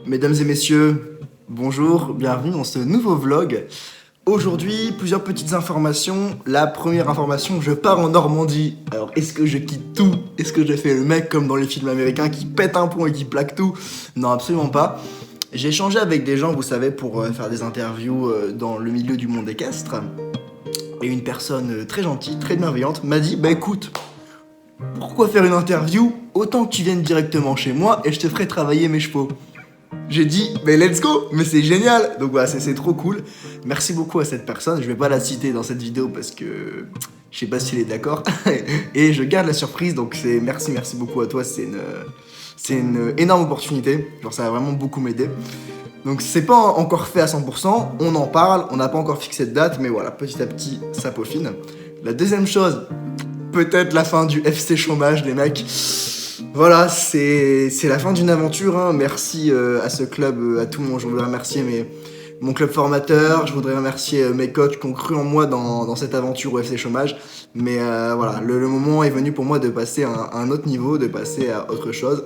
Mesdames et messieurs, bonjour, bienvenue dans ce nouveau vlog. Aujourd'hui, plusieurs petites informations. La première information, je pars en Normandie. Alors, est-ce que je quitte tout? Est-ce que je fais le mec comme dans les films américains qui pète un pont et qui plaque tout? Non, absolument pas. J'ai échangé avec des gens, vous savez, pour faire des interviews dans le milieu du monde équestre. Et une personne très gentille, très bienveillante, m'a dit, bah écoute, pourquoi faire une interview? Autant que tu viennes directement chez moi et je te ferai travailler mes chevaux. J'ai dit, mais let's go, mais c'est génial. Donc voilà, c'est trop cool. Merci beaucoup à cette personne. Je vais pas la citer dans cette vidéo parce que je sais pas s'il est d'accord. Et je garde la surprise, donc c'est merci beaucoup à toi. C'est une énorme opportunité. Genre ça va vraiment beaucoup m'aider. Donc c'est pas encore fait à 100%, on en parle, on n'a pas encore fixé de date, mais voilà, petit à petit, ça peaufine. La deuxième chose, peut-être la fin du FC chômage, les mecs. Voilà, c'est la fin d'une aventure, hein. Merci à ce club, à tout le monde. Je voudrais remercier mon club formateur, je voudrais remercier mes coachs qui ont cru en moi dans cette aventure au FC chômage. Mais voilà, le moment est venu pour moi de passer à un autre niveau, de passer à autre chose.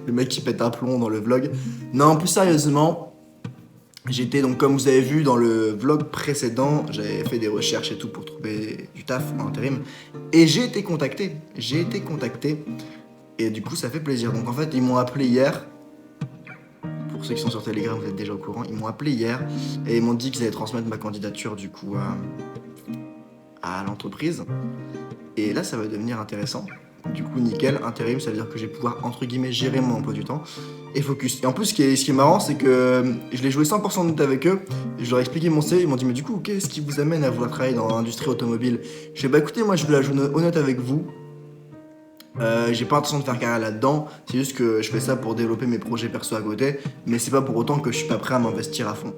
Le mec qui pète un plomb dans le vlog. Non, plus sérieusement, j'étais donc, comme vous avez vu dans le vlog précédent, j'avais fait des recherches et tout pour trouver du taf en intérim. Et j'ai été contacté. Et du coup, ça fait plaisir. Donc en fait, ils m'ont appelé hier. Pour ceux qui sont sur Telegram, vous êtes déjà au courant. Ils m'ont appelé hier et ils m'ont dit qu'ils allaient transmettre ma candidature du coup à l'entreprise. Et là, ça va devenir intéressant. Du coup, nickel, intérim, ça veut dire que je vais pouvoir, entre guillemets, gérer mon emploi du temps et focus. Et en plus, ce qui est marrant, c'est que je l'ai joué 100% de note avec eux. Je leur ai expliqué mon CV, ils m'ont dit, mais du coup, qu'est-ce qui vous amène à vouloir travailler dans l'industrie automobile? Je fais, bah écoutez, moi, je veux la jouer honnête avec vous. J'ai pas l'intention de faire carrière là-dedans, c'est juste que je fais ça pour développer mes projets perso à côté, mais c'est pas pour autant que je suis pas prêt à m'investir à fond.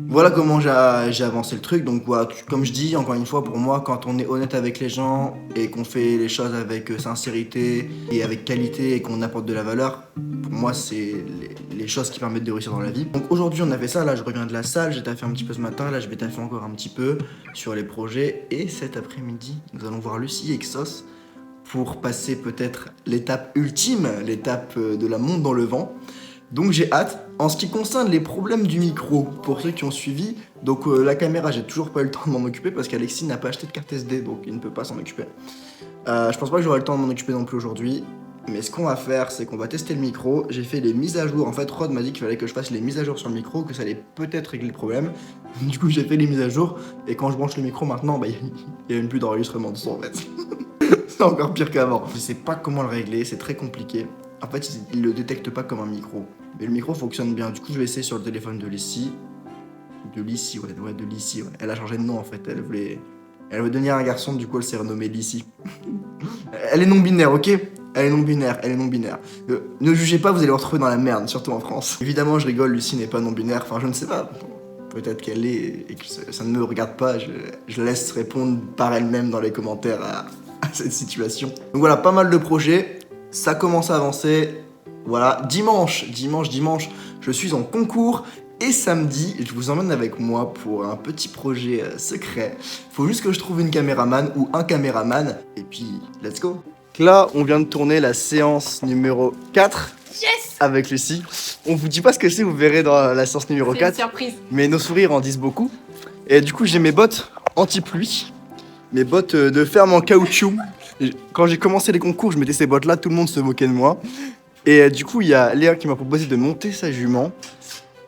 Voilà comment j'ai avancé le truc. Donc voilà, comme je dis, encore une fois, pour moi, quand on est honnête avec les gens et qu'on fait les choses avec sincérité et avec qualité et qu'on apporte de la valeur, pour moi, c'est les choses qui permettent de réussir dans la vie. Donc aujourd'hui, on a fait ça. Là, je reviens de la salle, j'ai taffé un petit peu ce matin. Là, je vais taffer encore un petit peu sur les projets. Et cet après-midi, nous allons voir Lucie et Exos pour passer peut-être l'étape ultime, l'étape de la monte dans le vent. Donc j'ai hâte. En ce qui concerne les problèmes du micro, pour ceux qui ont suivi, donc la caméra, j'ai toujours pas eu le temps de m'en occuper parce qu'Alexis n'a pas acheté de carte SD, donc il ne peut pas s'en occuper. Je pense pas que j'aurai le temps de m'en occuper non plus aujourd'hui. Mais ce qu'on va faire, c'est qu'on va tester le micro. J'ai fait les mises à jour. En fait, Rod m'a dit qu'il fallait que je fasse les mises à jour sur le micro, que ça allait peut-être régler le problème. Du coup, j'ai fait les mises à jour. Et quand je branche le micro maintenant, bah, il y a même plus d'enregistrement de son en fait. C'est encore pire qu'avant. Je sais pas comment le régler, c'est très compliqué. En fait, il le détecte pas comme un micro. Mais le micro fonctionne bien. Du coup, je vais essayer sur le téléphone de Lissy. De Lissy. Elle a changé de nom en fait. Elle veut devenir un garçon, du coup, elle s'est renommée Lissy. Elle est non-binaire, ok? Elle est non-binaire. Ne jugez pas, vous allez vous retrouver dans la merde, surtout en France. Évidemment, je rigole, Lucie n'est pas non-binaire. Enfin, je ne sais pas. Peut-être qu'elle est et que ça ne me regarde pas. Je la laisse répondre par elle-même dans les commentaires à cette situation. Donc voilà, pas mal de projets. Ça commence à avancer. Voilà, dimanche, je suis en concours. Et samedi, je vous emmène avec moi pour un petit projet secret. Faut juste que je trouve une caméraman ou un caméraman. Et puis, let's go. Là, on vient de tourner la séance numéro 4. Yes! Avec Lucie. On vous dit pas ce que c'est, vous verrez dans la séance numéro 4. C'est une surprise. Mais nos sourires en disent beaucoup. Et du coup, j'ai mes bottes anti-pluie. Mes bottes de ferme en caoutchouc. Quand j'ai commencé les concours, je mettais ces bottes-là, tout le monde se moquait de moi. Et du coup, il y a Léa qui m'a proposé de monter sa jument.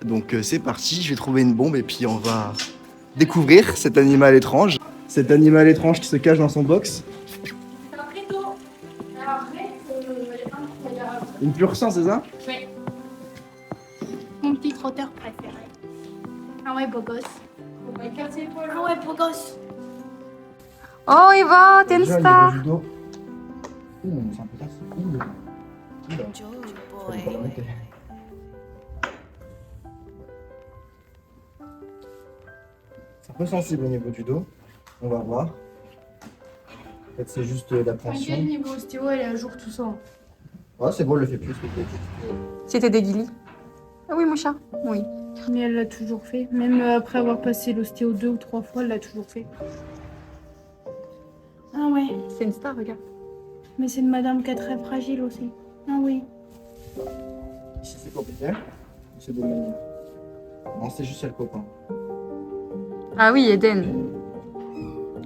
Donc c'est parti, je vais trouver une bombe et puis on va découvrir cet animal étrange. Cet animal étrange qui se cache dans son box. C'est un tréteau. Alors après, il y a Une pure sang, c'est ça? Oui. Mon petit trotteur préféré. Ah ouais, beau gosse. Ah ouais, beau gosse. Oh, Eva, t'es une star. C'est un peu sensible au niveau du dos. On va voir. En fait, c'est juste la T'inquiète, tension. niveau ostéo, elle est à jour tout ça. Ouais, c'est bon, elle le fait plus. C'était des guilis. Ah oui, mon chat. Oui. Mais elle l'a toujours fait. Même après avoir passé l'ostéo 2 ou 3 fois, elle l'a toujours fait. Ah ouais. C'est une star, regarde. Mais c'est une madame qui est très fragile aussi. Ah oui. Ici c'est compliqué, c'est de manière. Non, c'est juste le copain. Ah oui, Eden.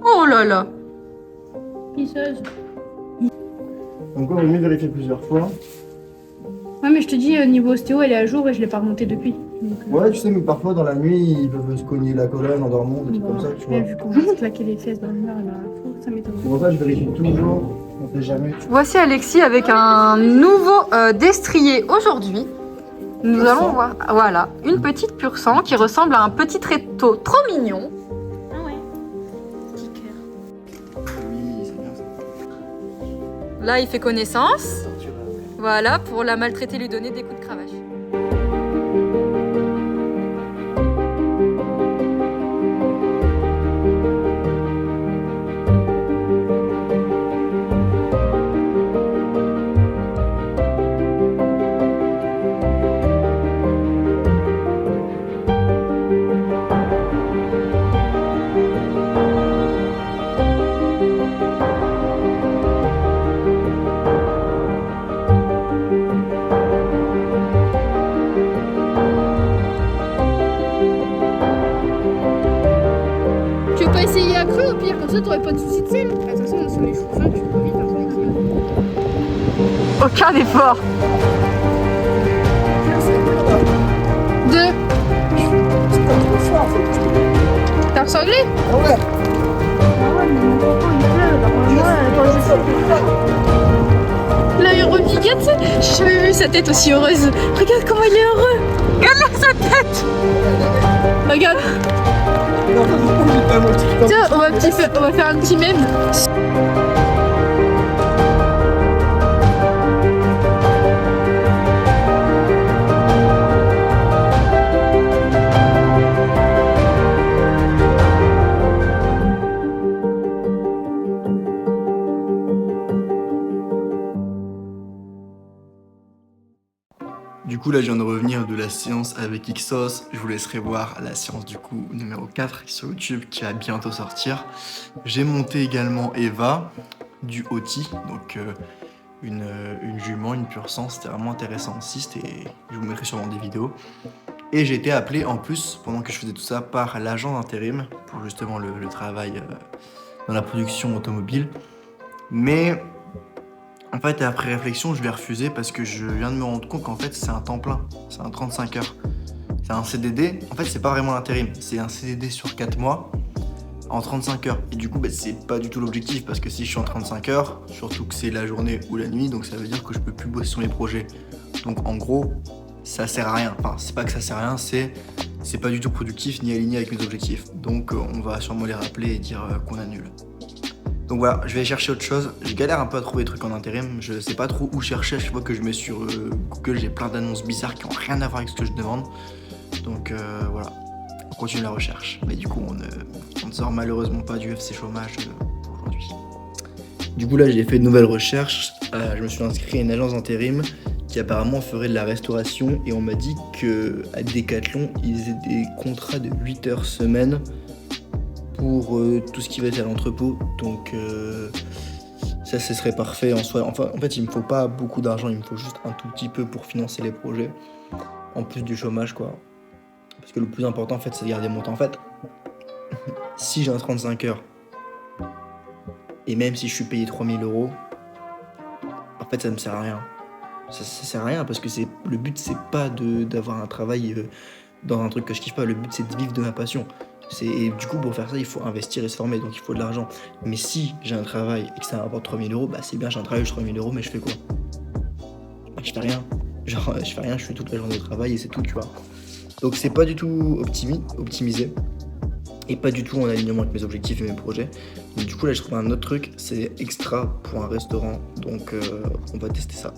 Oh là là. Pisseuse. Donc on va mieux vérifier plusieurs fois. Ouais, mais je te dis, niveau ostéo, elle est à jour et je l'ai pas remontée depuis. Donc, Ouais, tu sais, mais parfois dans la nuit, ils peuvent se cogner la colonne en dormant, des trucs comme ça, tu vois. Vu qu'on va se claquer les fesses dans le mur, ça m'étonne. C'est pour ça que je vérifie toujours, on sait jamais. Voici Alexis avec un nouveau destrier aujourd'hui. Nous allons voir, voilà, une petite pur sang qui ressemble à un petit tréteau trop mignon. Ah ouais. Petit cœur. Oui, c'est bien ça. Là, il fait connaissance. Sortir après. Voilà, pour la maltraiter, lui donner des coups de cravache. Tu veux pas essayer à creux au pire, comme ça t'aurais pas de soucis de sel. De toute façon, sur les cheveux fins, tu peux vite Aucun effort. Deux. T'as ressemblé? Ah ouais. Ah ouais, mais mon coco il pleure. Là, il revient, tu sais. J'ai jamais vu sa tête aussi heureuse. Regarde comment il est heureux. Regarde sa tête. Regarde. Tiens, on va faire un petit mème. Du coup là je viens de revenir de la séance avec Ixos, je vous laisserai voir la séance du coup numéro 4 sur YouTube qui va bientôt sortir. J'ai monté également Eva du Oti, donc une jument, une pur sang, c'était vraiment intéressant aussi, je vous mettrai sûrement des vidéos. Et j'ai été appelé en plus, pendant que je faisais tout ça, par l'agent d'intérim pour justement le travail dans la production automobile. Mais en fait, après réflexion, je vais refuser parce que je viens de me rendre compte qu'en fait, c'est un temps plein. C'est un 35 heures. C'est un CDD. En fait, c'est pas vraiment l'intérim. C'est un CDD sur 4 mois en 35 heures. Et du coup, c'est pas du tout l'objectif parce que si je suis en 35 heures, surtout que c'est la journée ou la nuit, donc ça veut dire que je peux plus bosser sur les projets. Donc en gros, ça sert à rien. Enfin, c'est pas que ça sert à rien, c'est pas du tout productif ni aligné avec mes objectifs. Donc on va sûrement les rappeler et dire qu'on annule. Donc voilà, je vais chercher autre chose. Je galère un peu à trouver des trucs en intérim. Je sais pas trop où chercher. À chaque fois que je mets sur Google, j'ai plein d'annonces bizarres qui ont rien à voir avec ce que je demande. Donc voilà, on continue la recherche. Mais du coup, on ne sort malheureusement pas du FC chômage pour aujourd'hui. Du coup là, j'ai fait de nouvelles recherches. Je me suis inscrit à une agence d'intérim qui apparemment ferait de la restauration. Et on m'a dit qu'à Decathlon, ils faisaient des contrats de 8 heures semaine pour tout ce qui va être à l'entrepôt, donc ça ce serait parfait en soi. Enfin, en fait il me faut pas beaucoup d'argent, il me faut juste un tout petit peu pour financer les projets, en plus du chômage quoi. Parce que le plus important en fait c'est de garder mon temps. En fait, si j'ai un 35 heures, et même si je suis payé 3 000 €, en fait ça me sert à rien. Ça sert à rien parce que le but c'est pas d'avoir un travail dans un truc que je kiffe pas, le but c'est de vivre de ma passion. Et du coup, pour faire ça, il faut investir et se former, donc il faut de l'argent. Mais si j'ai un travail et que ça rapporte 3 000 €, c'est bien, j'ai un travail, je 3 000 €, mais je fais quoi? Je fais rien. Genre, je fais rien, je fais toute la journée de travail et c'est tout, tu vois. Donc c'est pas du tout optimisé. Et pas du tout en alignement avec mes objectifs et mes projets. Donc du coup, là, je trouve un autre truc, c'est extra pour un restaurant. Donc on va tester ça.